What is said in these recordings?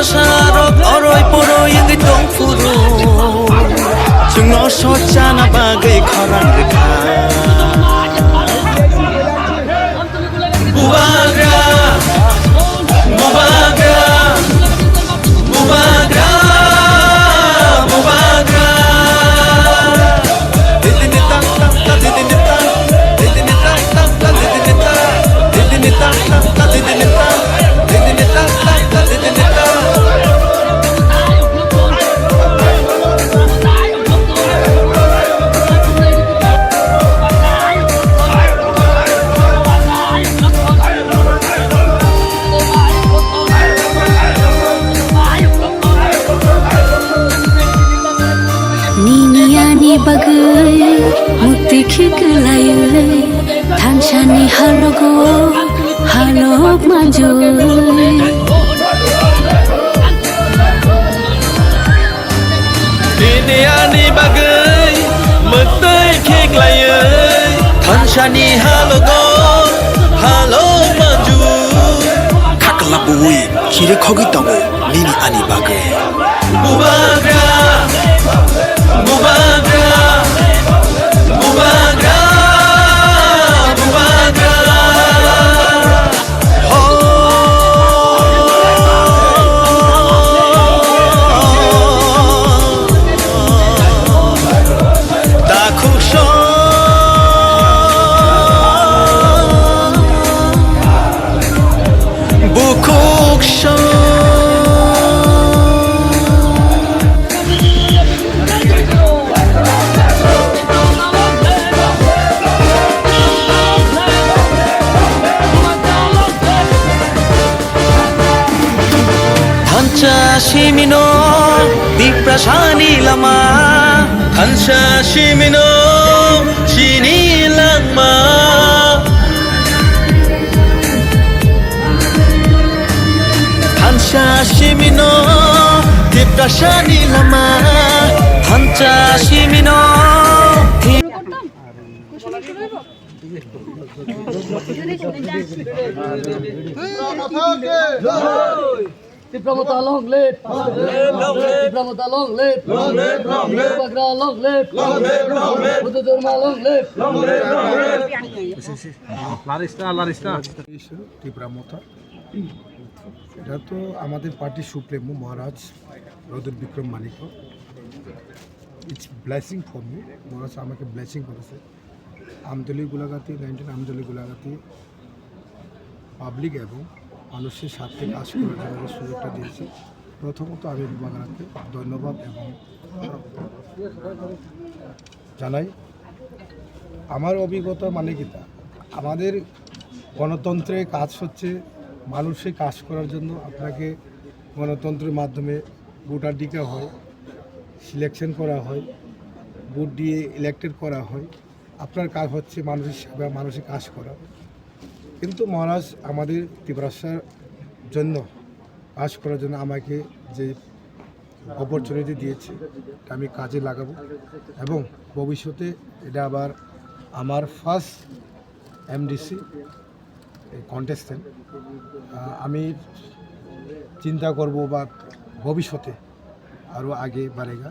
prasarok oroi poroi yang tong furu Jungno sojana bagai koran rekha Bubagra Bubagra Bubagra Bubagra Didinitang tang ta didinitang Didinitang tang ta didinitang Didinitang tang ta didinitang Didinitang tang ta didinitang Niniani bagai muti khiklayai thanshani halogo halok majoi Niniani bagai muti khiklayai thanshani halogo halok majoi Kakalabui kire khogitago nini ani bagai Bubagra Bubagra Bubagra Bubagra Dakusho Bukuksho Shimino di prasani lama Hansha Shimino shini lama Hansha Shimino di prasani lama Hansha Shimino Tipramota long live! Tipramota long live! Bubagra long live! Buddha long live! টিপ্রামথা এটা তো আমাদের party supremo Maharaj রদুল Vikram Malik it's blessing for me মহারাজ আমাকে blessing করেছে Amtali Golaghati 19 Amtali Golaghati public এবং মানুষের সাথে কাজ করার জন্য সুযোগটা দিয়েছি প্রথমত আমি বাগানকে ধন্যবাদ এবং জানাই আমার অভিজ্ঞতা মানে কি তা আমাদের গণতন্ত্রের কাজ হচ্ছে মানুষের কাজ করার জন্য আপনাকে গণতন্ত্রের মাধ্যমে ভোটাধিকার হয় সিলেকশন করা হয় ভোট দিয়ে ইলেক্টেড করা হয় আপনার কাজ হচ্ছে মানুষের সেবা মানুষের কাজ করা কিন্তু মহারাজ আমাদের ত্রিপুরার জন্য কাজ করার জন্য আমাকে যে অপরচুনিটি দিয়েছে আমি কাজে লাগাবো এবং ভবিষ্যতে এটা আবার আমার ফার্স্ট এমডিসি কন্টেস্টেন্ট আমি চিন্তা করব বা ভবিষ্যতে আরও আগে বাড়েগা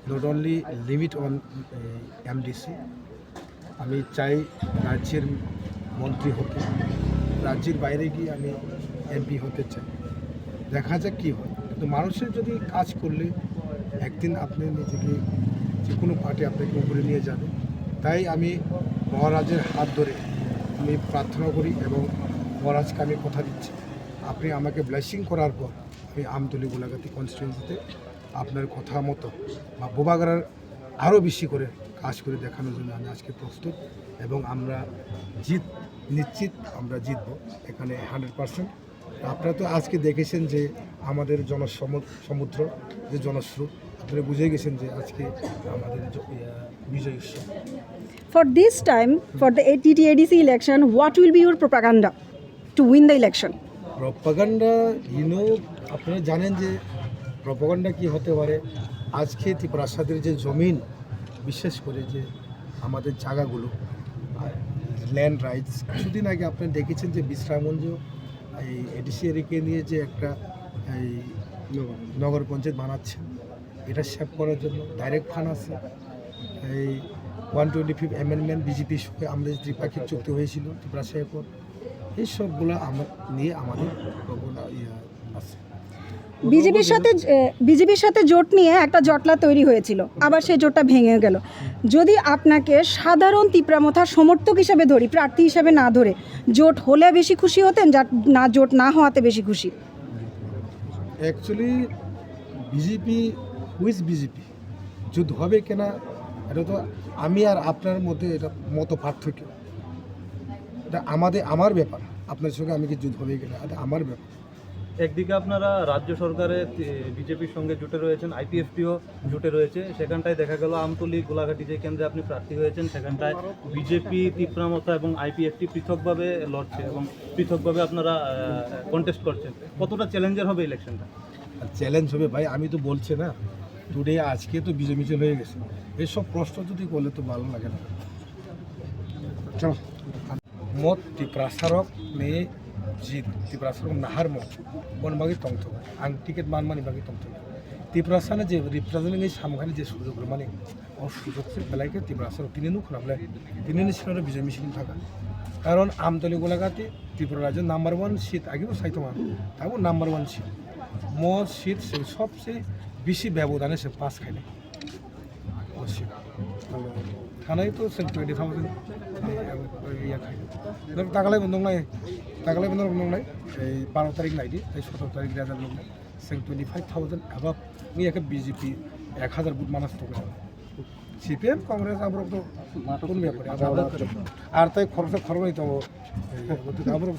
not only limit on MDC আমি চাই রাজ্যের মন্ত্রী হতে রাজ্যের বাইরে গিয়ে আমি এমপি হতে চাই দেখা যাক কী হয় কিন্তু মানুষের যদি কাজ করলে একদিন আপনি নিজেকে যে কোনো পার্টি আপনাকে উপরে নিয়ে যাবে তাই আমি মহারাজের হাত ধরে আমি প্রার্থনা করি এবং মহারাজকে আমি কথা দিচ্ছি আপনি আমাকে ব্লেসিং করার পর আমি আমতলি গোলাঘাটি কনস্টিটিউয়েন্সিতে আপনার কথা মতো বা বোবাগড়ার আরও বেশি করে কাজ করে দেখানোর জন্য আমি আজকে প্রস্তুত এবং আমরা নিশ্চিত আমরা জিতব এখানে 100%। আপনারা তো আজকে দেখেছেন যে আমাদের জনসমুদ্র যে জনস্রোত আপনারা বুঝে গেছেন যে আজকে আমাদের বিজয় উৎসব। For this time, for the TTADC election, what will be your propaganda to win the election? Propaganda আপনারা জানেন যে প্রপাগান্ডা কি হতে পারে। আজকে ত্রিপ্রাসাদের যে জমিন বিশেষ করে যে আমাদের জায়গাগুলো ল্যান্ড রাইটস কিছুদিন আগে আপনারা দেখেছেন যে বিশ্রামগঞ্জ এই এডিসি এরিকে নিয়ে যে একটা এই নগর পঞ্চায়েত বানাচ্ছেন, এটা সেভ করার জন্য ডাইরেক্ট ফান্ড আছে। এই 125 অ্যামেন্ডমেন্ট বিজেপির সঙ্গে আমাদের দ্বিপাক্ষিক চুক্তি হয়েছিল ত্রিপুরা শেখর, এই সবগুলো নিয়ে আমাদের আছে। বিজেপির সাথে জোট নিয়ে একটা জটলা তৈরি হয়েছিল, আবার সেই জোটটা ভেঙে গেল। যদি আপনাকে সাধারণ তিপ্রামথার সমর্থক হিসেবে ধরি, প্রার্থী হিসেবে না ধরে, জোট হলে বেশি খুশি হতেন না জোট না হওয়াতে বেশি খুশি? অ্যাকচুয়ালি বিজেপি বিজেপি যুদ্ধ হবে কিনা এটা তো আমি আর আপনার মধ্যে এটা মত পার্থক্য, এটা আমার ব্যাপার। আপনার সঙ্গে আমি কি যুদ্ধ হবে কিনা এটা আমার ব্যাপার। একদিকে আপনারা রাজ্য সরকারে বিজেপির সঙ্গে জুটে রয়েছেন, আইপিএফটিও জুটে রয়েছে, সেখানটায় দেখা গেল আমতলী গোলাঘাটি যে কেন্দ্রে আপনি প্রার্থী হয়েছেন সেখানটায় বিজেপি তিপ্রামথা এবং আইপিএফটি পৃথকভাবে লড়ছে এবং পৃথকভাবে আপনারা কন্টেস্ট করছেন। কতটা চ্যালেঞ্জার হবে ইলেকশনটা? চ্যালেঞ্জ হবে ভাই, আমি তো বলছি না টুডে আজকে তো বিজয় মিছিল হয়ে গেছে, এসব প্রশ্ন যদি করলে তো ভালো লাগে না। চল মত ত্রিপ্রাসারক নিয়ে জিত ত্রিপ্রাসারক নাহার মত বনবাগি তংথ आं टिकेट मानमानि बागै तंथ ত্রিপ্রাসানে যে রিপ্রেজেন্টিং সামখানি যে সুযোগ মানে ও সুযোগকে বেলাইকে ত্রিপ্রাসারক তিনি নুখনাবলে তিনি ছিল বিজয় মিছিল থাকা, কারণ আমতলী গোলাঘাটি ত্রিপুরা রাজ্যের নাম্বার 1 সিট আগেও সাইতমান তাও নাম্বার 1 সিট মোট সিট সে সবচেয়ে বেশি ব্যবধানে সে পাস খাইলে ও সিট থানায় তো সে 20,000 ইয়া খাই তাকালাই বন্ধংলাই এই 12 তারিখ নাইদি এই 17 তারিখ রেজাল্ট লোক সে 25,000 অ্যাবাভ ইয়াকে বিজেপি 1000 বুট মানাস তো সিপিএম কংগ্রেস আমরা তো কোন ব্যাপারে আর তাই খরচ নাই তো আমরা